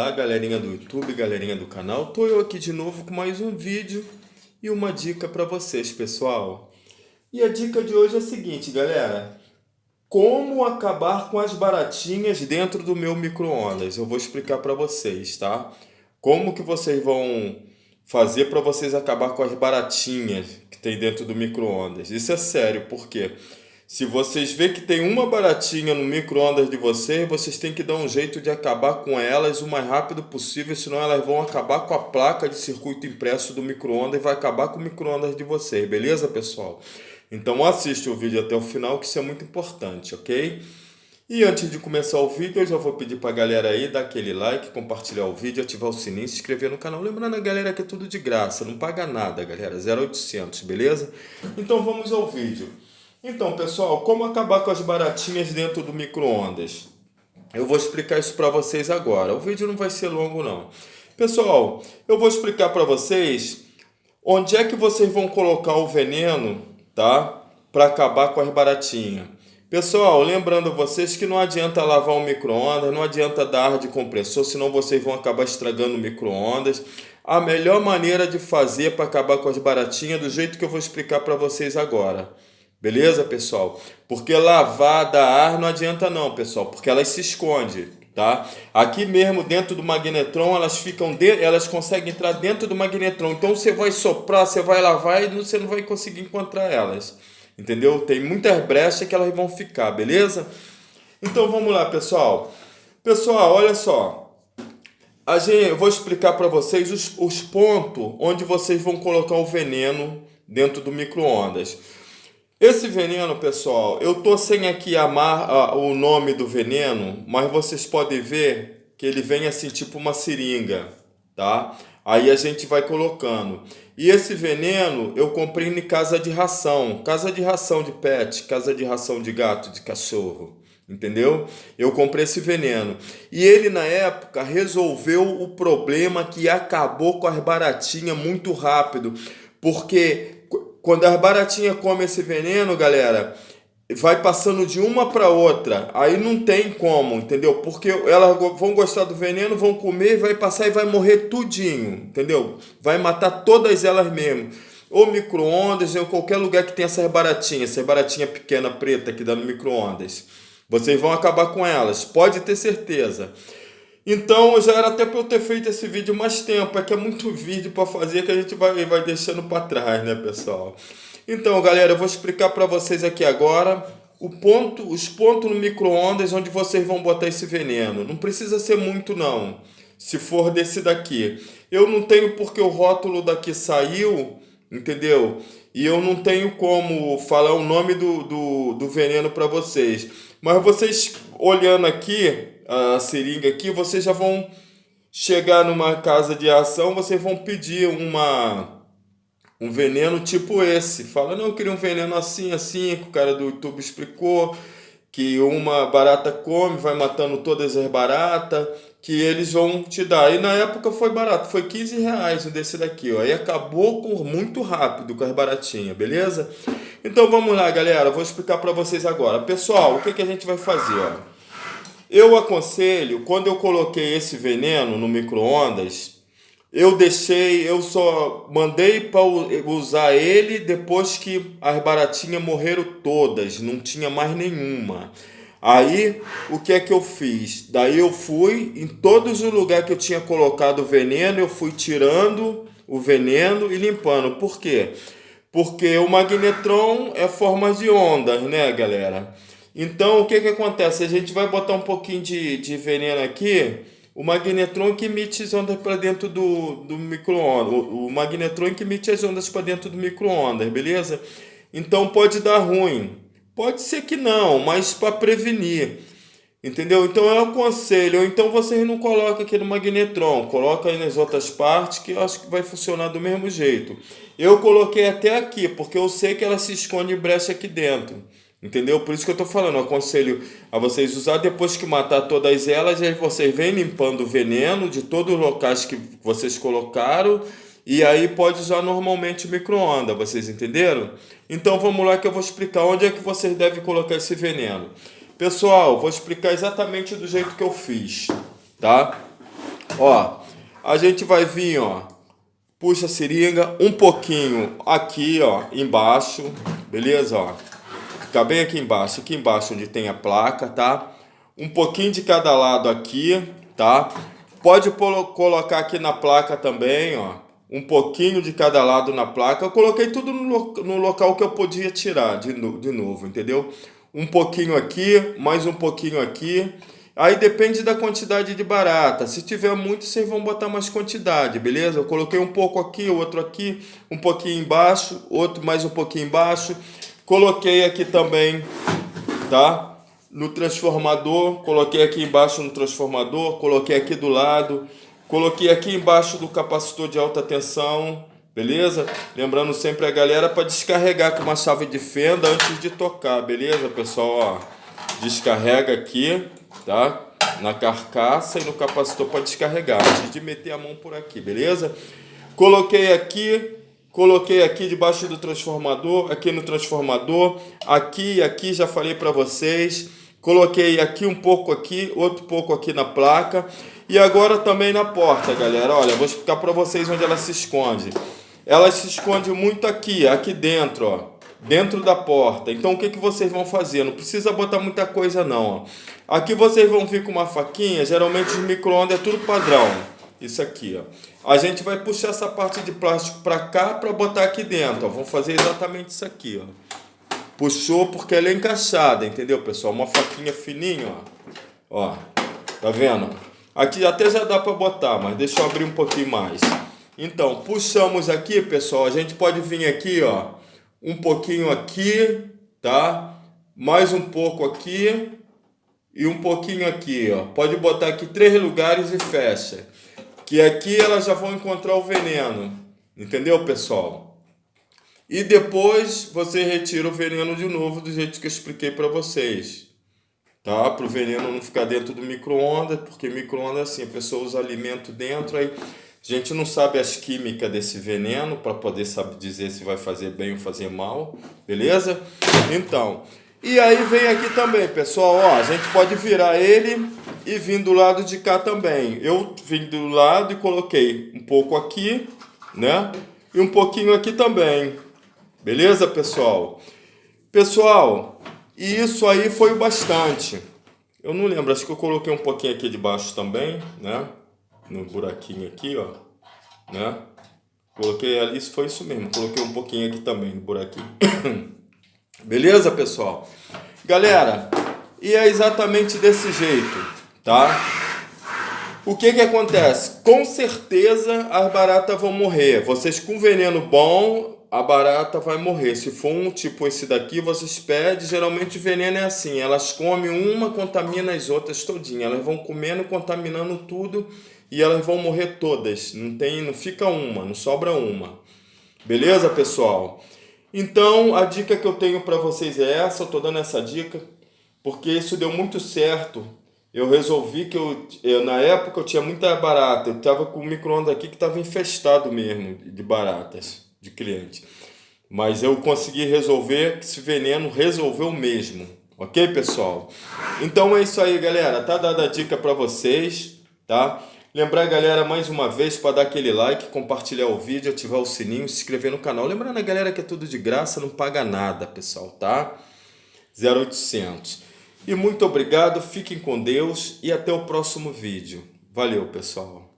Olá, galerinha do YouTube, galerinha do canal. Tô eu aqui de novo com mais um vídeo e uma dica para vocês, pessoal. E a dica de hoje é a seguinte, galera: como acabar com as baratinhas dentro do meu micro-ondas. Eu vou explicar para vocês, tá? Como que vocês vão fazer para vocês acabar com as baratinhas que tem dentro do micro-ondas. Isso é sério, porque se vocês vê que tem uma baratinha no micro-ondas de vocês, vocês têm que dar um jeito de acabar com elas o mais rápido possível, senão elas vão acabar com a placa de circuito impresso do micro-ondas e vai acabar com o micro-ondas de vocês, beleza, pessoal? Então assiste o vídeo até o final, que isso é muito importante, ok? E antes de começar o vídeo, eu já vou pedir pra galera aí dar aquele like, compartilhar o vídeo, ativar o sininho, se inscrever no canal. Lembrando a galera que é tudo de graça, não paga nada, galera, 0800, beleza? Então vamos ao vídeo. Então, pessoal, como acabar com as baratinhas dentro do micro-ondas? Eu vou explicar isso para vocês agora. O vídeo não vai ser longo, não. Pessoal, eu vou explicar para vocês onde é que vocês vão colocar o veneno, tá? Para acabar com as baratinhas. Pessoal, lembrando vocês que não adianta lavar o micro-ondas, não adianta dar ar de compressor, senão vocês vão acabar estragando o micro-ondas. A melhor maneira de fazer para acabar com as baratinhas é do jeito que eu vou explicar para vocês agora. Beleza, pessoal? Porque lavar, dar ar não adianta não, pessoal, porque elas se escondem, tá? Aqui mesmo dentro do magnetron, elas conseguem entrar dentro do magnetron. Então você vai soprar, você vai lavar e você não vai conseguir encontrar elas. Entendeu? Tem muitas brechas que elas vão ficar, beleza? Então vamos lá, pessoal. Pessoal, olha só. Eu vou explicar para vocês os pontos onde vocês vão colocar o veneno dentro do micro-ondas. Esse veneno, pessoal, eu tô sem aqui o nome do veneno, mas vocês podem ver que ele vem assim, tipo uma seringa, tá? Aí a gente vai colocando. E esse veneno eu comprei em casa de ração de pet, casa de ração de gato, de cachorro, entendeu? Eu comprei esse veneno. E ele, na época, resolveu o problema que acabou com as baratinhas muito rápido, porque quando as baratinhas comem esse veneno, galera, vai passando de uma para outra. Aí não tem como, entendeu? Porque elas vão gostar do veneno, vão comer, vai passar e vai morrer tudinho, entendeu? Vai matar todas elas mesmo. Ou micro-ondas, ou qualquer lugar que tenha essas baratinha pequena preta que dá no micro-ondas. Vocês vão acabar com elas, pode ter certeza. Então, já era até para eu ter feito esse vídeo mais tempo, é que é muito vídeo para fazer que a gente vai deixando para trás, né, pessoal? Então, galera, eu vou explicar para vocês aqui agora os pontos no micro-ondas onde vocês vão botar esse veneno. Não precisa ser muito, não, se for desse daqui. Eu não tenho porque o rótulo daqui saiu, entendeu? E eu não tenho como falar o nome do veneno para vocês. Mas vocês, olhando aqui, a seringa aqui, vocês já vão chegar numa casa de ação, vocês vão pedir um veneno tipo esse. Fala, não, eu queria um veneno assim, assim, que o cara do YouTube explicou, que uma barata come, vai matando todas as baratas, que eles vão te dar. E na época foi barato, foi R$15 um desse daqui, ó. E acabou muito rápido com as baratinhas, beleza? Então vamos lá, galera, vou explicar para vocês agora. Pessoal, o que a gente vai fazer, ó? Eu aconselho, quando eu coloquei esse veneno no micro-ondas, eu só mandei para usar ele depois que as baratinhas morreram todas, não tinha mais nenhuma. Aí, o que é que eu fiz? Daí eu fui, em todos os lugares que eu tinha colocado o veneno, eu fui tirando o veneno e limpando. Por quê? Porque o magnetron é forma de ondas, né, galera? Então, o que acontece? A gente vai botar um pouquinho de veneno aqui, o magnetron que emite as ondas para dentro do micro-ondas. O magnetron que emite as ondas para dentro do micro-ondas, beleza? Então, pode dar ruim. Pode ser que não, mas para prevenir. Entendeu? Então, eu aconselho. Ou então, vocês não colocam aqui no magnetron. Coloca aí nas outras partes que eu acho que vai funcionar do mesmo jeito. Eu coloquei até aqui, porque eu sei que ela se esconde em brecha aqui dentro. Entendeu? Por isso que eu tô falando, eu aconselho a vocês usar depois que matar todas elas, aí vocês vêm limpando o veneno de todos os locais que vocês colocaram, e aí pode usar normalmente o micro-ondas, vocês entenderam? Então vamos lá que eu vou explicar onde é que vocês devem colocar esse veneno. Pessoal, vou explicar exatamente do jeito que eu fiz, tá? Ó, a gente vai vir, ó, puxa a seringa um pouquinho aqui, ó, embaixo, beleza, ó. Fica bem aqui embaixo onde tem a placa, tá? Um pouquinho de cada lado aqui, tá? Pode colocar aqui na placa também, ó. Um pouquinho de cada lado na placa. Eu coloquei tudo no local que eu podia tirar de novo, entendeu? Um pouquinho aqui, mais um pouquinho aqui. Aí depende da quantidade de barata. Se tiver muito, vocês vão botar mais quantidade, beleza? Eu coloquei um pouco aqui, outro aqui, um pouquinho embaixo, outro mais um pouquinho embaixo. Coloquei aqui também, tá? No transformador, coloquei aqui embaixo no transformador, coloquei aqui do lado, coloquei aqui embaixo do capacitor de alta tensão, beleza? Lembrando sempre a galera para descarregar com uma chave de fenda antes de tocar, beleza, pessoal? Ó, descarrega aqui, tá? Na carcaça e no capacitor para descarregar, antes de meter a mão por aqui, beleza? Coloquei aqui debaixo do transformador, aqui no transformador, aqui e aqui, já falei para vocês. Coloquei aqui um pouco aqui, outro pouco aqui na placa. E agora também na porta, galera. Olha, vou explicar para vocês onde ela se esconde. Ela se esconde muito aqui dentro, ó. Dentro da porta. Então o que vocês vão fazer? Não precisa botar muita coisa não, ó. Aqui vocês vão vir com uma faquinha. Geralmente os micro-ondas é tudo padrão. Isso aqui, ó. A gente vai puxar essa parte de plástico para cá para botar aqui dentro, ó. Vamos fazer exatamente isso aqui, ó. Puxou porque ela é encaixada, entendeu, pessoal? Uma faquinha fininha, ó. Ó, tá vendo? Aqui até já dá para botar, mas deixa eu abrir um pouquinho mais. Então, puxamos aqui, pessoal. A gente pode vir aqui, ó. Um pouquinho aqui, tá? Mais um pouco aqui e um pouquinho aqui, ó. Pode botar aqui 3 lugares e fecha. Que aqui elas já vão encontrar o veneno, entendeu, pessoal? E depois você retira o veneno de novo do jeito que eu expliquei para vocês, tá? Para o veneno não ficar dentro do micro-ondas, porque micro-ondas é assim, a pessoa usa alimento dentro, aí a gente não sabe as químicas desse veneno para poder saber dizer se vai fazer bem ou fazer mal, beleza? Então, e aí vem aqui também, pessoal, ó, a gente pode virar ele e vir do lado de cá também. Eu vim do lado e coloquei um pouco aqui, né? E um pouquinho aqui também. Beleza, pessoal? Pessoal, e isso aí foi o bastante. Eu não lembro, acho que eu coloquei um pouquinho aqui de baixo também, né? No buraquinho aqui, ó. Né? Coloquei ali, foi isso mesmo. Coloquei um pouquinho aqui também no buraquinho. Beleza, pessoal? Galera, e é exatamente desse jeito, tá? O que acontece? Com certeza as baratas vão morrer. Vocês com veneno bom, a barata vai morrer. Se for um tipo esse daqui, vocês pedem. Geralmente o veneno é assim. Elas comem uma, contamina as outras todinhas. Elas vão comendo, contaminando tudo. E elas vão morrer todas. Não fica uma, não sobra uma. Beleza, pessoal? Então, a dica que eu tenho para vocês é essa. Eu tô dando essa dica porque isso deu muito certo. Eu resolvi que na época eu tinha muita barata. Eu tava com o micro-ondas aqui que tava infestado mesmo de baratas de cliente. Mas eu consegui resolver, que esse veneno resolveu mesmo. Ok, pessoal? Então é isso aí, galera. Tá dada a dica para vocês, tá? Lembrar, galera, mais uma vez para dar aquele like, compartilhar o vídeo, ativar o sininho, se inscrever no canal. Lembrando, a galera, que é tudo de graça, não paga nada, pessoal, tá? 0800. E muito obrigado, fiquem com Deus e até o próximo vídeo. Valeu, pessoal.